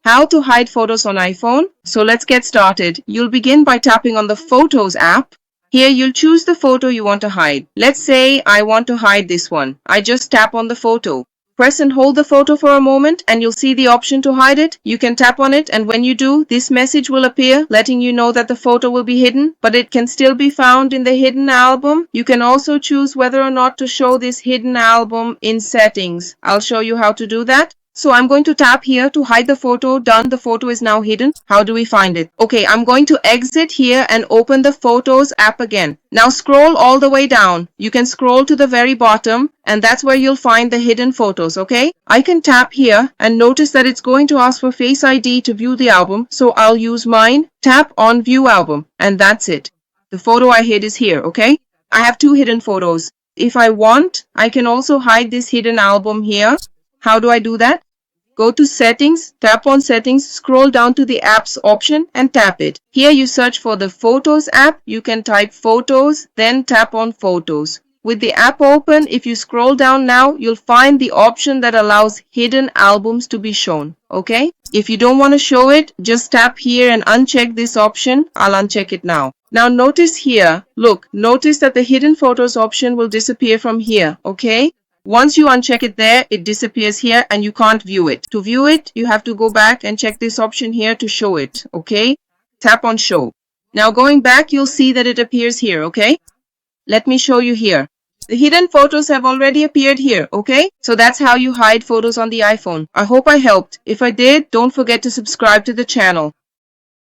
How to hide photos on iPhone? So let's get started. You'll begin by tapping on the Photos app. Here you'll choose the photo you want to hide. Let's say I want to hide this one. I just tap on the photo. Press and hold the photo for a moment and you'll see the option to hide it. You can tap on it, and when you do, this message will appear letting you know that the photo will be hidden, but it can still be found in the hidden album. You can also choose whether or not to show this hidden album in settings. I'll show you how to do that. So I'm going to tap here to hide the photo. Done. The photo is now hidden. How do we find it? Okay, I'm going to exit here and open the Photos app again. Now scroll all the way down. You can scroll to the very bottom and that's where you'll find the hidden photos, okay? I can tap here and notice that it's going to ask for Face ID to view the album. So I'll use mine. Tap on View Album and that's it. The photo I hid is here, okay? I have two hidden photos. If I want, I can also hide this hidden album here. How do I do that? Go to Settings, tap on Settings, scroll down to the Apps option and tap it. Here you search for the Photos app. You can type Photos, then tap on Photos. With the app open, if you scroll down now, you'll find the option that allows hidden albums to be shown. Okay? If you don't want to show it, just tap here and uncheck this option. I'll uncheck it now. Now notice here, look, notice that the hidden photos option will disappear from here. Okay? Once you uncheck it there, it disappears here and you can't view it. To view it, you have to go back and check this option here to show it, okay? Tap on Show. Now going back, you'll see that it appears here, okay? Let me show you here. The hidden photos have already appeared here, okay? So that's how you hide photos on the iPhone. I hope I helped. If I did, don't forget to subscribe to the channel.